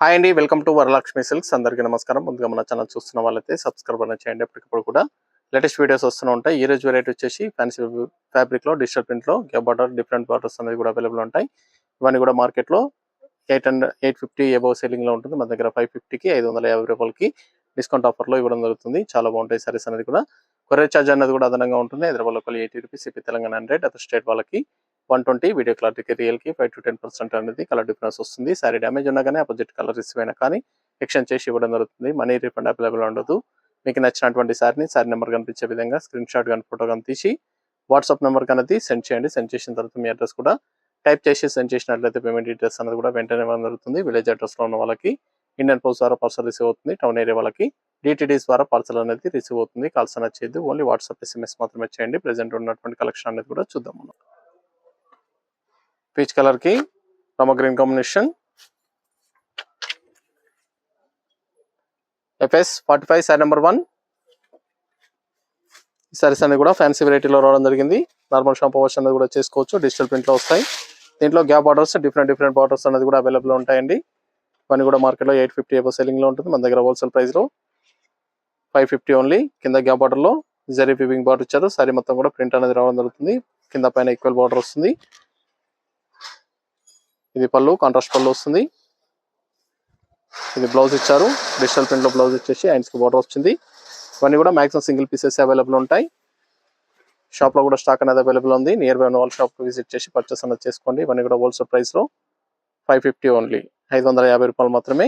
Hi అండి, welcome to Varalakshmi silks. అందరికీ నమస్కారం. ముందుగా మన ఛానల్ చూస్తున్న వాళ్ళైతే సబ్స్క్రైబ్ అనేది చేయండి. ఎప్పటికప్పుడు కూడా లేటెస్ట్ వీడియోస్ వస్తూ ఉంటాయి. ఈ రోజు వెరైటీ వచ్చేసి ఫ్యాన్సీ ఫ్యాబ్రిక్ లో డిజిటల్ ప్రింట్ లో గ్యాప్ బార్డర్ డిఫరెంట్ బార్డర్స్ అనేది కూడా అవైలబుల్ ఉంటాయి. ఇవన్నీ కూడా మార్కెట్ లో 850 అబౌవ్ సెల్లింగ్ లో ఉంటుంది. మన దగ్గర 550కి 550 రూపాయలకి డిస్కౌంట్ ఆఫర్ లో ఇవ్వడం జరుగుతుంది. చాలా బాగుంటాయి సారీస్ అనేది కూడా. కొరియర్ ఛార్జ్ అనేది కూడా అదనంగా ఉంటుంది. హైదరాబాద్ లో 80 rupees, AP Telangana 100, other state వాళ్ళకి 120, వీడియో క్లారిటీకి రియల్ కి 5 to 10% అనేది కలర్ డిఫరెన్స్ వస్తుంది. సారీ డ్యామేజ్ ఉన్నా కానీ అపోజిట్ కలర్ రిసీవ్ అయినా కానీ ఎక్స్చేంజ్ చేసి ఇవ్వడం జరుగుతుంది. మనీ రిఫండ్ అవైలబుల్ ఉండదు. మీకు నచ్చినటువంటి సారీ నెంబర్ కనిపించే విధంగా స్క్రీన్ షాట్ కానీ ఫోటో కానీ తీసి వాట్సాప్ నెంబర్ అనేది సెండ్ చేయండి. సెండ్ చేసిన తర్వాత మీ అడ్రస్ కూడా టైప్ చేసి సెండ్ చేసినట్లయితే పేమెంట్ డీటెయిల్స్ అనేది కూడా వెంటనే ఇవ్వడం జరుగుతుంది. విలేజ్ అడ్రస్ లో ఉన్న వాళ్ళకి ఇండియన్ పోస్ట్ ద్వారా పార్సల్ రిసీవ్ అవుతుంది. టౌన్ ఏరియా వాళ్ళకి డిటిడిస్ ద్వారా పార్సల్ అనేది రిసీవ్ అవుతుంది. కాల్స్ అనేది చేయదు, ఓన్లీ వాట్సాప్ SMS మాత్రమే చేయండి. ప్రెసెంట్ ఉన్నటువంటి కలెక్షన్ అనేది కూడా చూద్దాం. మనం పీచ్ కలర్ కి Rama green combination, FS 45 sorry number 1. ఈ సారీస్ అనేది కూడా ఫ్యాన్సీ వెరైటీలో రావడం జరిగింది. నార్మల్ షాంపూ వాష్ అనేది కూడా చేసుకోవచ్చు. డిజిటల్ ప్రింట్ లో వస్తాయి. దీంట్లో గ్యాప్ బార్డర్స్ డిఫరెంట్ బార్డర్స్ అనేది కూడా అవైలబుల్ ఉంటాయండి. ఇవన్నీ కూడా మార్కెట్ లో 850 అబౌవ్ సెల్లింగ్ లో ఉంటుంది. మన దగ్గర హోల్సేల్ ప్రైస్ లో 550 ఓన్లీ. కింద గ్యాప్ బార్డర్ లో జరీ వీవింగ్ బార్డర్ ఇచ్చారు. సారీ మొత్తం కూడా ప్రింట్ అనేది రావడం జరుగుతుంది. కింద పైన ఈక్వల్ బార్డర్ వస్తుంది. ఇది పళ్ళు, కాంట్రాస్ట్ పళ్ళు వస్తుంది. ఇది బ్లౌజ్ ఇచ్చారు. డిజిటల్ ప్రింట్ లో బ్లౌజ్ ఇచ్చేసి హ్యాండ్స్ కి బార్డర్ వచ్చింది. ఇవన్నీ కూడా మాక్సిమం సింగిల్ పీసెస్ అవైలబుల్ ఉంటాయి. షాప్ లో కూడా స్టాక్ అనేది అవైలబుల్ ఉంది. నియర్ బై ఉన్న వాళ్ళ షాప్ విజిట్ చేసి పర్చేస్ అనేది చేసుకోండి. ఇవన్నీ కూడా హోల్సేల్ ప్రైస్ లో 550 ఓన్లీ, 550 రూపాయలు మాత్రమే.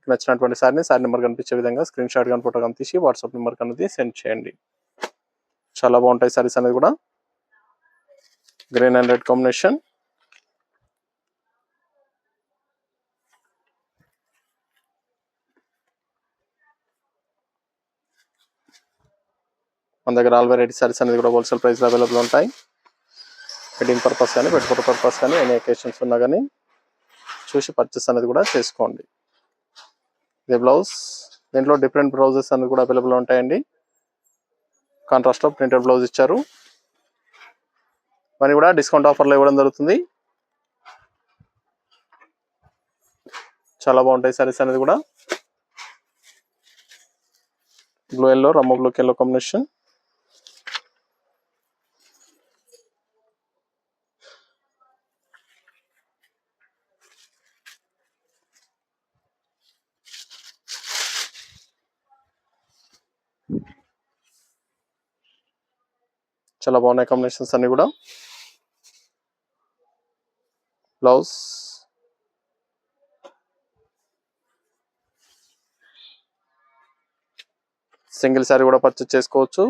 నచ్చినటువంటి సారీ నెంబర్ కనిపించే విధంగా స్క్రీన్ షాట్ కానీ ఫోటో కానీ తీసి వాట్సాప్ నెంబర్ అనేది సెండ్ చేయండి. చాలా బాగుంటాయి సారీస్ అనేది కూడా. గ్రీన్ అండ్ రెడ్ కాంబినేషన్, మన దగ్గర ఆల్ వెరైటీ సారీస్ అనేది కూడా హోల్సేల్ ప్రైస్ లో అవైలబుల్ ఉంటాయి. వెడ్డింగ్ పర్పస్ కానీ పెట్టుబడి పర్పస్ కానీ ఎనీ అకేషన్స్ ఉన్నా కానీ చూసి పర్చేస్ అనేది కూడా చేసుకోండి. ఇది బ్లౌజ్. దీంట్లో డిఫరెంట్ బ్లౌజెస్ అనేది కూడా అవైలబుల్ ఉంటాయండి. కాంట్రాస్ట్ లో ప్రింటెడ్ బ్లౌజ్ ఇచ్చారు. మరి కూడా డిస్కౌంట్ ఆఫర్ లో ఇవ్వడం జరుగుతుంది. చాలా బాగుంటాయి సారీస్ అనేది కూడా. బ్లూ ఎల్లో, రమ్మ బ్లూ ఎల్లో కాంబినేషన్, చాలా బాగున్నాయి కాంబినేషన్స్ అన్ని కూడా. బ్లౌజ్, సింగిల్ సారీ కూడా పర్చేస్ చేసుకోవచ్చు.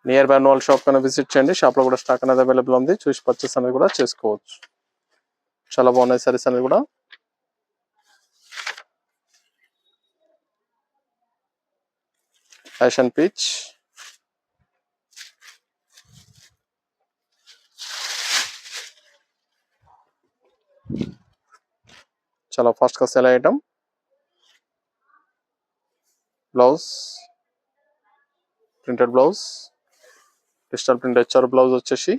నియర్ బై వాళ్ళ షాప్ కన్నా విజిట్ చేయండి. షాప్ లో కూడా స్టాక్ అనేది అవైలబుల్ ఉంది. చూసి పర్చేస్ అనేది కూడా చేసుకోవచ్చు. చాలా బాగున్నాయి సారీస్ అనేది కూడా. ఫ్యాషన్ పీచ్, చాలా ఫాస్ట్ గా sell item. Blouse, printed blouse, digital print ఇచ్చారు. బ్లౌజ్ వచ్చేసి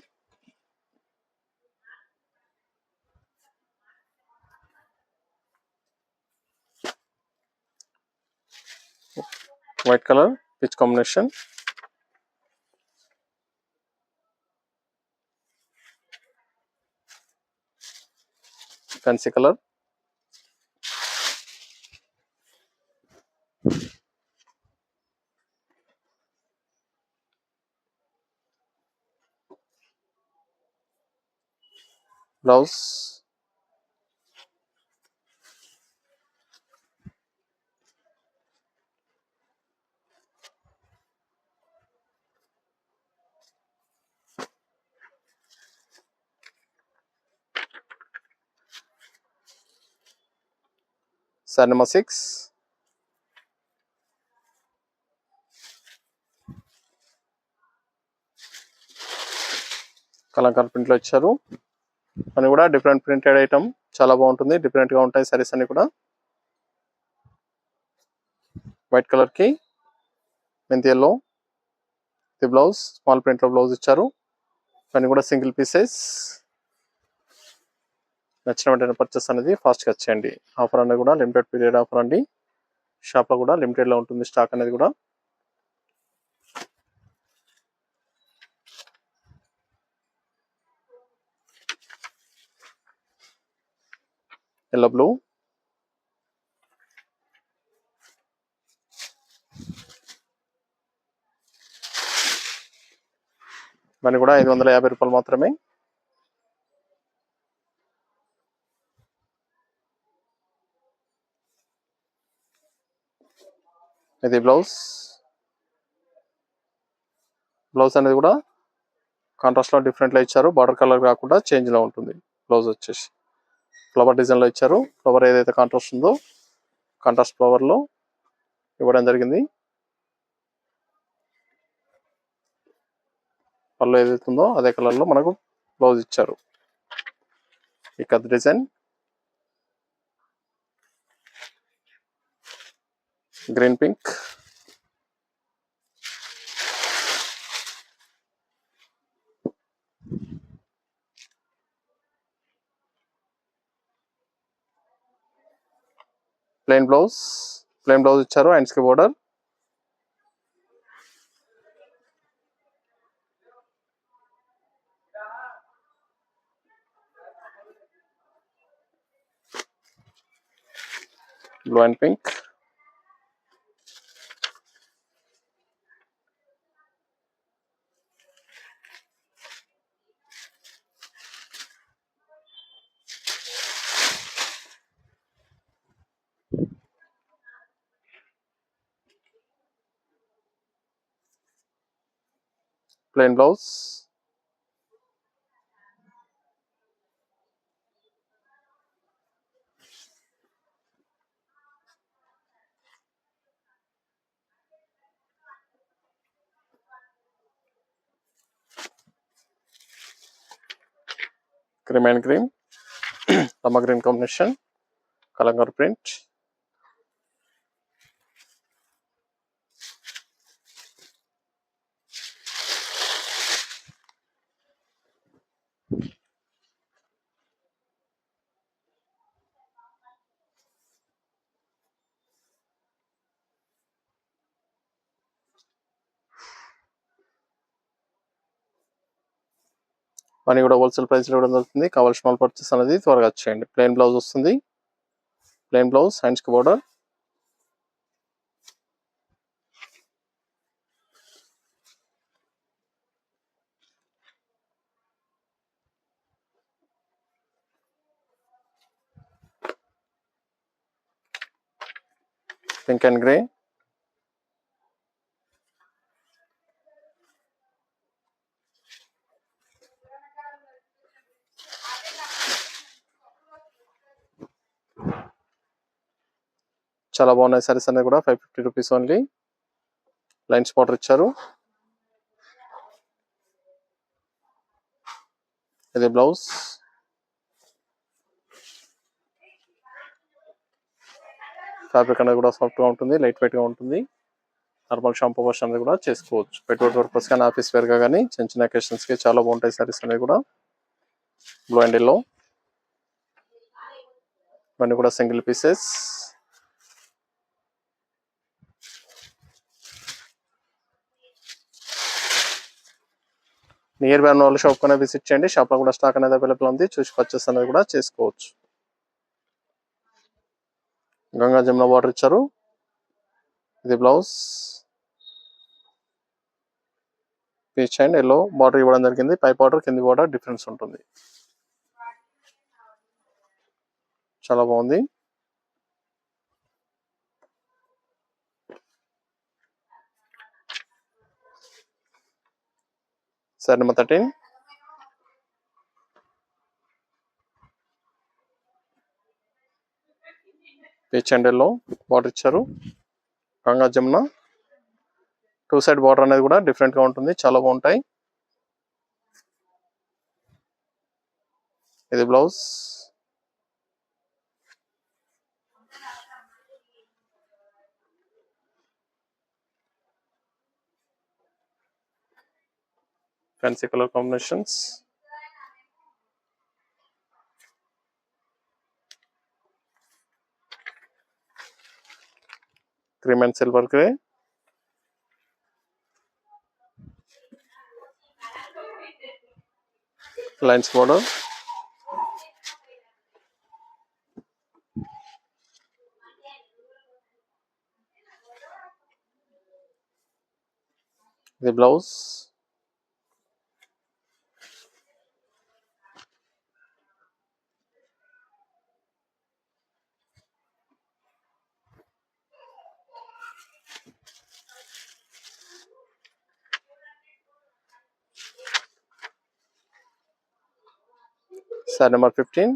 white colour peach combination, fancy colour, blouse, sari number 6. Kalamkari print లో ఇచ్చారు. అని కూడా డిఫరెంట్ ప్రింటెడ్ ఐటమ్, చాలా బాగుంటుంది. డిఫరెంట్ గా ఉంటాయి సారీస్ అన్ని కూడా. వైట్ కలర్ కి మెంతి yellow, the blouse small print లో బ్లౌజ్ ఇచ్చారు. ఇవన్నీ కూడా సింగిల్ పీసెస్. నచ్చిన వెంటనే పర్చేస్ అనేది ఫాస్ట్గా వచ్చేయండి. ఆఫర్ అనేది కూడా లిమిటెడ్ పీరియడ్ ఆఫర్ అండి. షాప్లో కూడా లిమిటెడ్లో ఉంటుంది స్టాక్ అనేది కూడా. ఎల్లో బ్లూ, ఇవన్నీ కూడా 550 రూపాయలు మాత్రమే. ఇది బ్లౌజ్ అనేది కూడా కాంట్రాస్ట్లో డిఫరెంట్లో ఇచ్చారు. బార్డర్ కలర్ కాకుండా చేంజ్లో ఉంటుంది. బ్లౌజ్ వచ్చేసి ఫ్లవర్ డిజైన్లో ఇచ్చారు. ఫ్లవర్ ఏదైతే కాంట్రాస్ట్ ఉందో కాంట్రాస్ట్ ఫ్లవర్లో ఇవ్వడం జరిగింది. పళ్ళు ఏదైతే ఉందో అదే కలర్లో మనకు బ్లౌజ్ ఇచ్చారు. ఈ కథ design green pink, plain blouse ఇచ్చారు. హ్యాండ్స్కి border, blue and pink, plain blouse, cream and cream, రమ గ్రీన్ కాంబినేషన్, కలంగర్ ప్రింట్, మనీ కూడా హోల్సేల్ ప్రైస్ ఇవ్వడం జరుగుతుంది. కావాల్సిన వాళ్ళు పర్చేస్ అనేది త్వరగా వచ్చేయండి. ప్లెయిన్ బ్లౌజ్ వస్తుంది. ప్లెయిన్ బ్లౌజ్, హ్యాండ్స్కి బోర్డర్, పింక్ అండ్ గ్రే, చాలా బాగున్నాయి సారీస్ అనేది కూడా. 550 రూపీస్ ఓన్లీ. లైన్స్ బార్డర్ ఇచ్చారు. ఇది బ్లౌజ్, ఫ్యాబ్రిక్ అనేది కూడా సాఫ్ట్గా ఉంటుంది, లైట్ వెయిట్గా ఉంటుంది. నార్మల్ షాంపూ వాష్ అనేది కూడా చేసుకోవచ్చు. పెట్టుబడి పర్పస్ కానీ ఆఫీస్ వేర్గా కానీ చిన్న చిన్న అకేషన్స్కి చాలా బాగుంటాయి సారీస్ అనేవి కూడా. బ్లూ అండ్ ఎల్లో, ఇవన్నీ కూడా సింగిల్ పీసెస్. నియర్ బై ఉన్న వాళ్ళు షాప్ కన్నా విజిట్ చేయండి. షాప్లో కూడా స్టాక్ అనేది అవైలబుల్ ఉంది. చూసి పర్చేస్ అనేది కూడా చేసుకోవచ్చు. గంగా జమున బార్డర్ ఇచ్చారు. ఇది blouse, peach and yellow border ఇవ్వడం జరిగింది. పై బార్డర్ కింది బార్డర్ డిఫరెన్స్ ఉంటుంది. చాలా బాగుంది. Sorry number 13, peach and yellow border ఇచ్చారు. గంగా జమున 2 సైడ్ బార్డర్ అనేది కూడా డిఫరెంట్ గా ఉంటుంది. చాలా బాగుంటాయి. ఇది blouse, fancy colour combinations, cream and silver grey, lines border, ఇది blouse, sari number 15,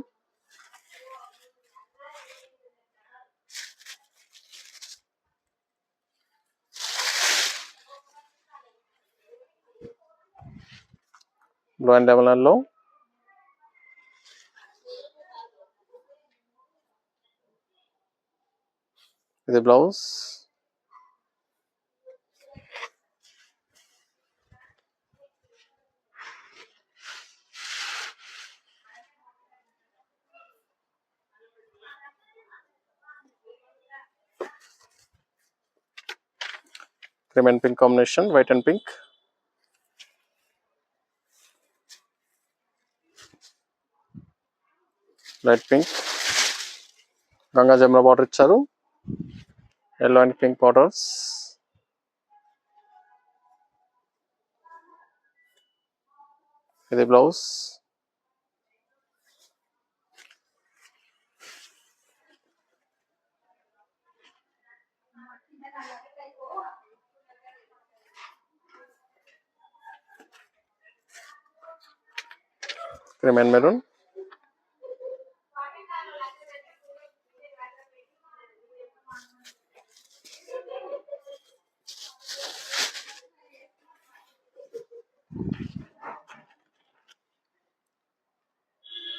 blue and lemon లో, ఇది blouse, cream and pink combination, white and pink, light pink, Ganga Jamuna border ఇచ్చారు, yellow and pink borders, ఇది బ్లౌజ్, క్రీమ్ అండ్ మెరూన్,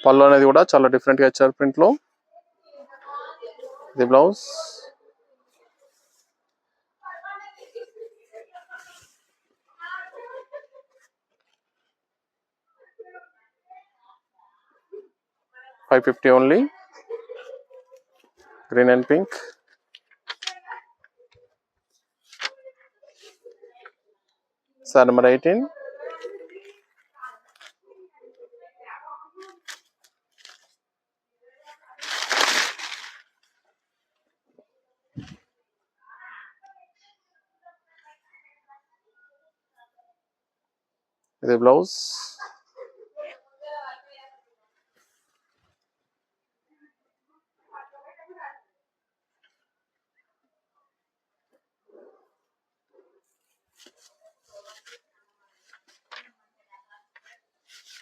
పళ్ళు అనేది కూడా చాలా different గా ఇచ్చారు ప్రింట్ లో, ఇది blouse, $550 only, green and pink, sorry number 18, ఇది blouse,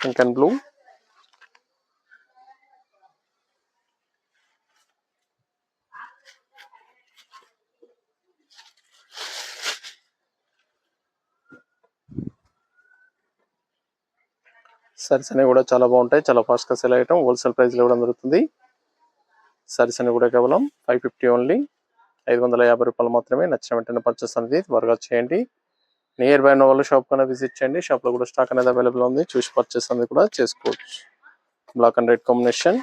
pink and blue, saris అనేవి కూడా చాలా బాగుంటాయి, చాలా ఫాస్ట్ గా సెల్ అయ్యటం, హోల్సేల్ ప్రైస్ లో ఇవ్వడం జరుగుతుంది. సారీస్ అనేవి కూడా కేవలం 550 ఓన్లీ, $550 మాత్రమే. నచ్చిన వెంటనే పర్చేస్ అనేది త్వరగా చేయండి. నియర్ బై ఉన్న వాళ్ళు షాప్ కన్నా విజిట్ చేయండి, షాప్ లో కూడా స్టాక్ అనేది అవైలబుల్ ఉంది, చూసి పర్చేస్ అనేది కూడా చేసుకోవచ్చు. Black and red combination,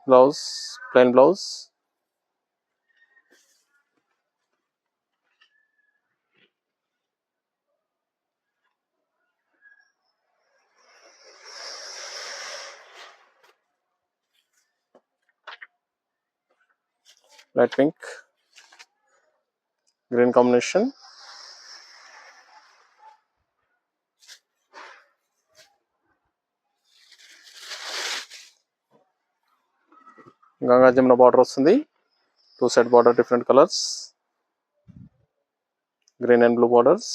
blouse, plain blouse, light pink, green combination, Ganga Jamuna border వస్తుంది, 2 side border different colours, green and blue borders,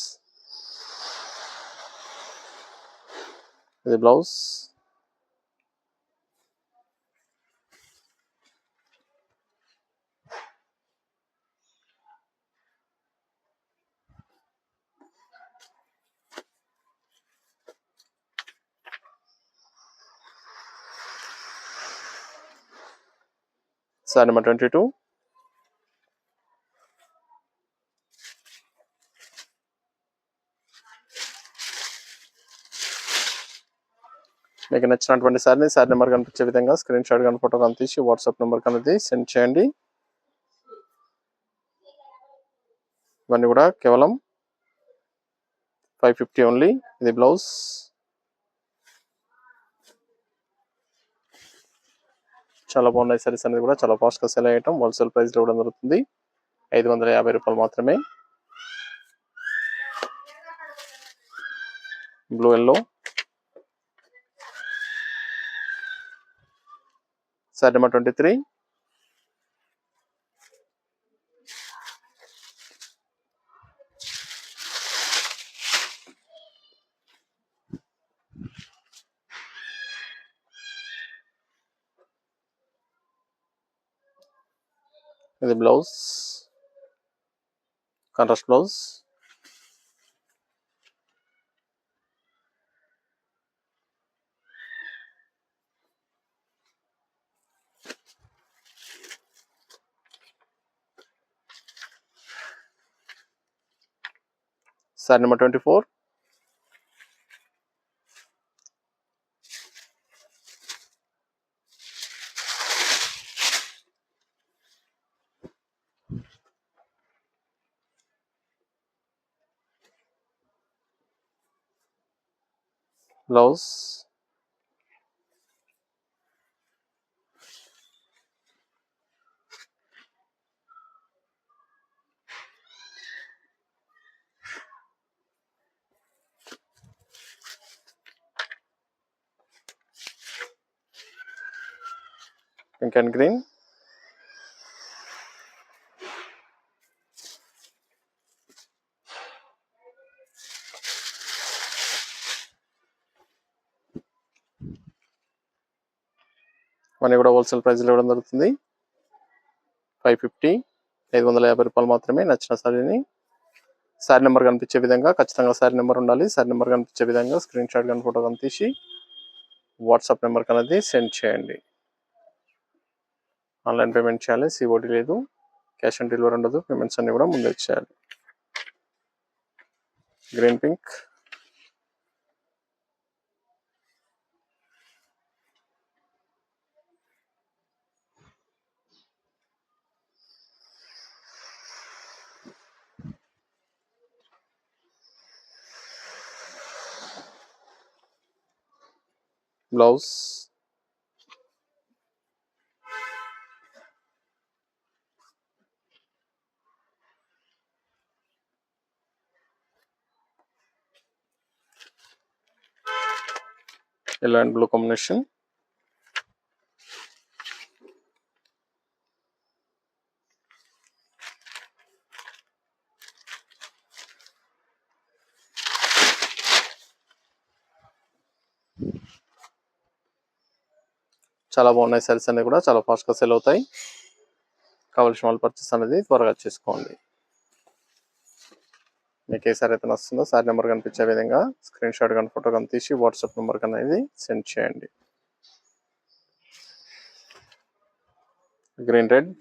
ఇది బ్లౌజ్, సారీ నెంబర్ 22. మీకు నచ్చినటువంటి సారీ నెంబర్ కనిపించే విధంగా స్క్రీన్ షాట్ కానీ ఫోటో కానీ తీసి వాట్సాప్ నెంబర్ అనేది సెండ్ చేయండి. ఇవన్నీ కూడా కేవలం 550 ఓన్లీ. ఇది బ్లౌజ్. చాలా బాగున్నాయి సారీస్ అనేది కూడా చాలా ఫాస్ట్గా సెల్ అయ్యటం. హోల్సేల్ ప్రైస్లో ఇవ్వడం జరుగుతుంది. 550 రూపాయలు మాత్రమే. Blue yellow. Sorry number 23. ఇది blouse, contrast blouse. Sari number 24. Blouse, pink and green. ఇవన్నీ కూడా హోల్సేల్ ప్రైస్లో ఇవ్వడం జరుగుతుంది. 550, 550 రూపాయలు మాత్రమే. నచ్చిన సారీని సారీ నెంబర్ కనిపించే విధంగా, ఖచ్చితంగా సారీ నెంబర్ ఉండాలి. సారీ నెంబర్ కనిపించే విధంగా స్క్రీన్ షాట్ కానీ ఫోటో కానీ తీసి వాట్సాప్ నెంబర్కి అనేది సెండ్ చేయండి. ఆన్లైన్ పేమెంట్ చేయాలి. సిఓడి లేదు, క్యాష్ ఆన్ డెలివరీ ఉండదు. పేమెంట్స్ అన్ని కూడా ముందే చేయాలి. Green pink. Blouse, yellow and blue combination. చాలా బాగున్నాయి సారీస్ అన్ని కూడా చాలా ఫాస్ట్గా సెల్ అవుతాయి. కావాల్సిన వాళ్ళు పర్చేస్ అనేది త్వరగా చేసుకోండి. మీకు ఏ సారీ అయితే నచ్చుతుందో సారీ నెంబర్ కనిపించే విధంగా స్క్రీన్ షాట్ కానీ ఫోటో కానీ తీసి వాట్సాప్ నెంబర్కి అనేది సెండ్ చేయండి. Green red.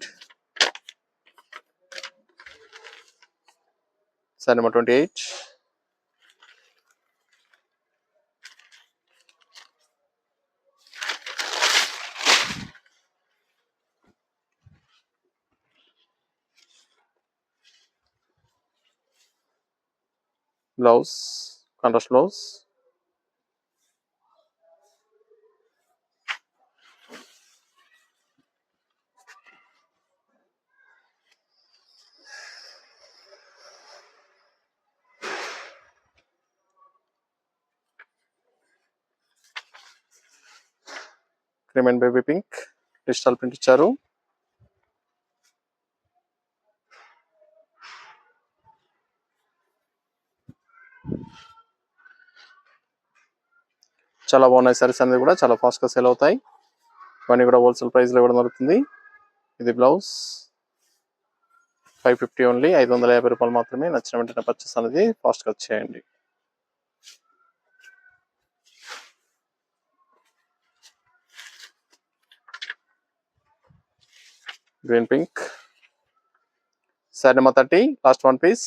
Sorry number 28. Blouse, contrast blouse. Cream and baby pink digital print ఇచ్చారు. చాలా బాగున్నాయి సారీస్ అనేది కూడా చాలా ఫాస్ట్గా సేల్ అవుతాయి. ఇవన్నీ కూడా హోల్సేల్ ప్రైస్లో ఇవ్వడం జరుగుతుంది. ఇది బ్లౌజ్. 550 ఓన్లీ. 550 రూపాయలు మాత్రమే. నచ్చిన వెంటనే పర్చేస్ అనేది ఫాస్ట్గా చేయండి. Green pink. Sari number 30 last one piece.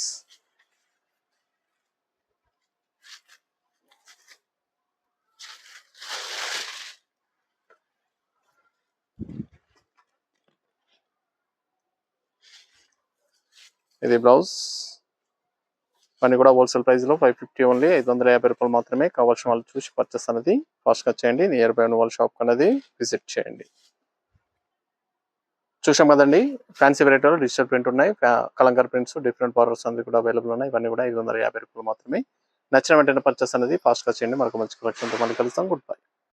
ఇది బ్లౌజ్. ఇవన్నీ కూడా హోల్సేల్ ప్రైస్ లో 550 ఓన్లీ, 550 రూపాయలు మాత్రమే. కావాల్సిన వాళ్ళు చూసి పర్చేస్ అనేది ఫాస్ట్ గా చేయండి. నియర్ బై ఉన్న వాళ్ళ షాప్ అనేది విజిట్ చేయండి. చూసాం కదండి, ఫ్యాన్సీ వెరైటీలో డిజిటల్ ప్రింట్ ఉన్నాయి, కలంకర్ ప్రింట్స్, డిఫరెంట్ బార్డర్స్ అన్ని కూడా అవైలబుల్ ఉన్నాయి. ఇవన్నీ కూడా 550 రూపాయలు మాత్రమే. నచ్చిన వెంటనే పర్చేస్ అనేది ఫాస్ట్ గా చేయండి. మరొక మంచి కలెక్షన్ తో మళ్ళీ కలుస్తాం. Good bye.